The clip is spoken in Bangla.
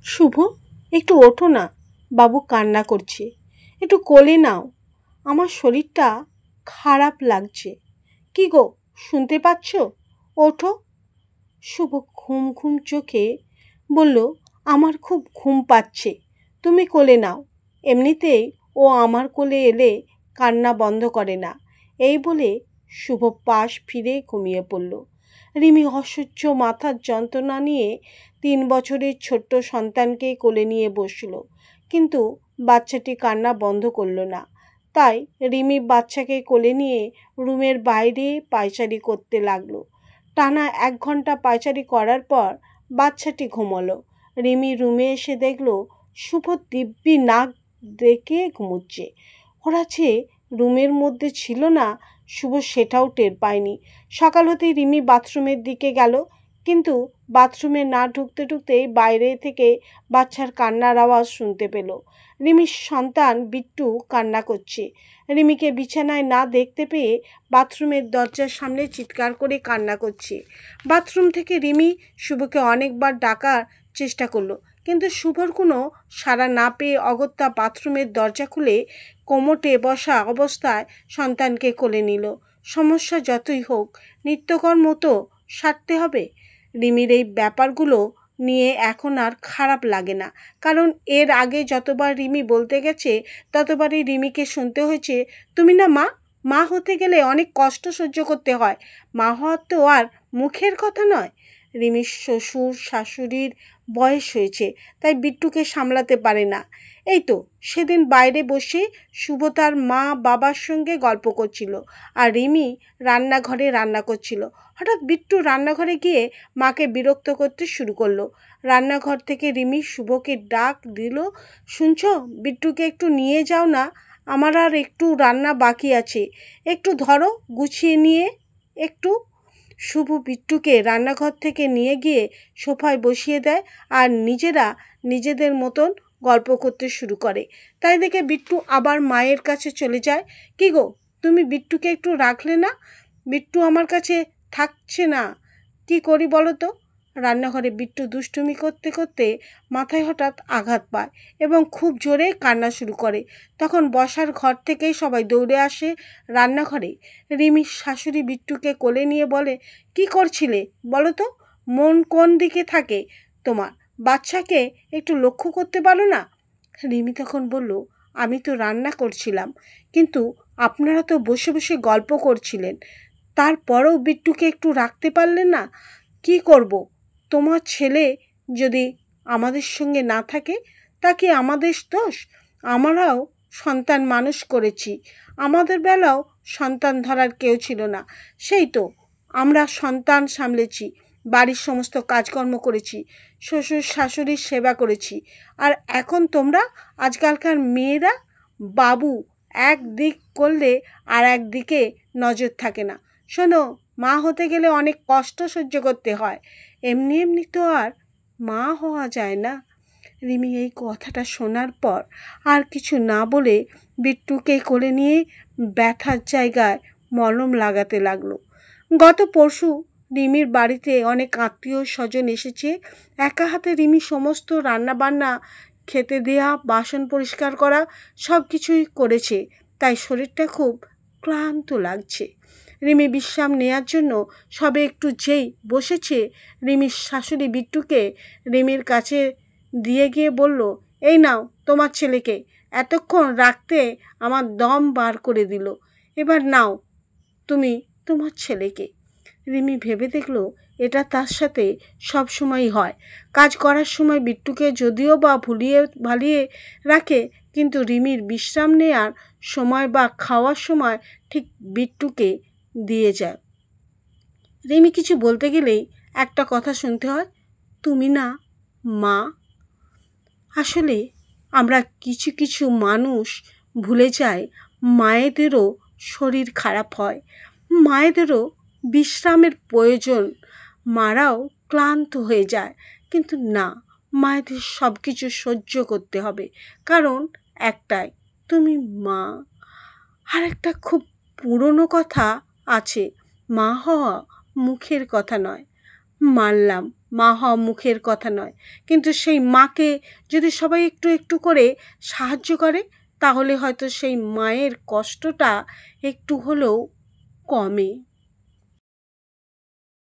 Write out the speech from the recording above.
শুভ, একটু ওঠো না, বাবু কান্না করছে, একটু কোলে নাও, আমার শরীরটা খারাপ লাগছে। কি গো, শুনতে পাচ্ছ? ওঠো। শুভ ঘুম ঘুম চোখে বলল, আমার খুব ঘুম পাচ্ছে, তুমি কোলে নাও। এমনিতেই ও আমার কোলে এলে কান্না বন্ধ করে না। এই বলে শুভ পাশ ফিরে ঘুমিয়ে পড়ল। রিমি অসহ্য মাথার যন্ত্রণা নিয়ে 3 বছরের ছোট্ট সন্তানকে কোলে নিয়ে বসল, কিন্তু বাচ্চাটি কান্না বন্ধ করল না। তাই রিমি বাচ্চাকে কোলে নিয়ে রুমের বাইরে পায়চারি করতে লাগলো। টানা 1 ঘন্টা পায়চারি করার পর বাচ্চাটি ঘুমোলো। রিমি রুমে এসে দেখল শুভ দিব্যি নাক ডেকে ঘুমুচ্ছে। ওরা যে রুমের মধ্যে ছিল না, শুভ সেটাও টের পায়নি। সকাল হতেই রিমি বাথরুমের দিকে গেল, কিন্তু বাথরুমে না ঢুকতে ঢুকতেই বাইরে থেকে বাচ্চার কান্নার আওয়াজ শুনতে পেল। রিমির সন্তান বিট্টু কান্না করছে। রিমিকে বিছানায় না দেখতে পেয়ে বাথরুমের দরজার সামনে চিৎকার করে কান্না করছে। বাথরুম থেকে রিমি শুভকে অনেকবার ডাকার চেষ্টা করলো, কিন্তু শুভর কোনো সাড়া না পেয়ে অগত্যা বাথরুমের দরজা খুলে কোমোটে বসা অবস্থায় সন্তানকে কোলে নিল। সমস্যা যতই হোক, নিত্যকর্ম তো সারতে হবে। রিমির এই ব্যাপারগুলো নিয়ে এখন আর খারাপ লাগে না, কারণ এর আগে যতবার রিমি বলতে গেছে ততবারই রিমিকে শুনতে হয়েছে, তুমি না মা, মা হতে গেলে অনেক কষ্ট সহ্য করতে হয়, মা হওয়ার তো আর মুখের কথা নয়। রিমির শ্বশুর শাশুড়ির বয়স হয়েছে, তাই বিট্টুকে সামলাতে পারে না। এই তো সেদিন বাইরে বসে শুভ তার মা বাবার সঙ্গে গল্প করছিল, আর রিমি রান্নাঘরে রান্না করছিল। হঠাৎ বিট্টু রান্নাঘরে গিয়ে মাকে বিরক্ত করতে শুরু করলো। রান্নাঘর থেকে রিমি শুভকে ডাক দিল, শুনছ, বিট্টুকে একটু নিয়ে যাও না, আমার আর একটু রান্না বাকি আছে, একটু ধরো, গুছিয়ে নিয়ে একটু। শুভ বিট্টুকে রান্নাঘর থেকে নিয়ে গিয়ে সোফায় বসিয়ে দেয়, আর নিজেরা নিজেদের মতন গল্প করতে শুরু করে। তাই দেখে বিট্টু আবার মায়ের কাছে চলে যায়। কি গো, তুমি বিট্টুকে একটু রাখলে না? বিট্টু আমার কাছে থাকছে না, কি করি বলো তো? রান্নাঘরে বিট্টু দুষ্টুমি করতে করতে মাথায় হঠাৎ আঘাত পায় এবং খুব জোরে কান্না শুরু করে। তখন বসার ঘর থেকেই সবাই দৌড়ে আসে রান্নাঘরে। রিমির শাশুড়ি বিট্টুকে কোলে নিয়ে বলে, কি করছিলে বলো তো? মন কোন দিকে থাকে তোমার? বাচ্চাকে একটু লক্ষ্য করতে পারো না? রিমি তখন বলল, আমি তো রান্না করছিলাম, কিন্তু আপনারা তো বসে বসে গল্প করছিলেন, তারপরেও বিট্টুকে একটু রাখতে পারলেন না? কি করব? তোমার ছেলে যদি আমাদের সঙ্গে না থাকে, তা কি আমাদের দোষ? আমরাও সন্তান মানুষ করেছি, আমাদের বেলাও সন্তান ধরার কেউ ছিল না, সেই তো আমরা সন্তান সামলেছি, বাড়ির সমস্ত কাজকর্ম করেছি, শ্বশুর শাশুড়ির সেবা করেছি, আর এখন তোমরা আজকালকার মেয়েরা বাবু এক দিক করলে আর একদিকে নজর থাকে না। শোনো, মা হতে গেলে অনেক কষ্ট সহ্য করতে হয়, এমনি এমনি তো আর মা হওয়া যায় না। রিমি এই কথাটা শোনার পর আর কিছু না বলে বিট্টুকে কোলে নিয়ে ব্যথার জায়গায় মলম লাগাতে লাগলো। গত পরশু রিমির বাড়িতে অনেক আত্মীয় স্বজন এসেছে। একা হাতে রিমি সমস্ত রান্নাবান্না, খেতে দেয়া, বাসন পরিষ্কার করা সব কিছুই করেছে, তাই শরীরটা খুব ক্লান্ত লাগছে। রিমি বিশ্রাম নেওয়ার জন্য সবে একটু যেই বসেছে, রিমির শাশুড়ি বিট্টুকে রিমির কাছে দিয়ে গিয়ে বলল, এই নাও তোমার ছেলেকে, এতক্ষণ রাখতে আমার দম বার করে দিল, এবার নাও তুমি তোমার ছেলেকে। রিমি ভেবে দেখলো, এটা তার সাথে সব সময়ই হয়। কাজ করার সময় বিট্টুকে যদিও বা ভুলিয়ে ভালিয়ে রাখে, কিন্তু রিমির বিশ্রাম নেওয়ার সময় বা খাওয়ার সময় ঠিক বিট্টুকে দিয়ে যায়। রিমি কিছু বলতে গেলেই একটা কথা শুনতে হয়, তুমি না মা। আসলে আমরা কিছু কিছু মানুষ ভুলে যাই, মায়েদেরও শরীর খারাপ হয়, মায়েদেরও বিশ্রামের প্রয়োজন, মারাও ক্লান্ত হয়ে যায়, কিন্তু না, মায়েদের সব কিছু সহ্য করতে হবে, কারণ একটাই, তুমি মা। আর একটা খুব পুরনো কথা আছে, মা হওয়া মুখের কথা নয়, মানলাম মা হওয়া মুখের কথা নয়, কিন্তু সেই মাকে যদি সবাই একটু একটু করে সাহায্য করে তাহলে হয়তো সেই মায়ের কষ্টটা একটু হলেও কমে।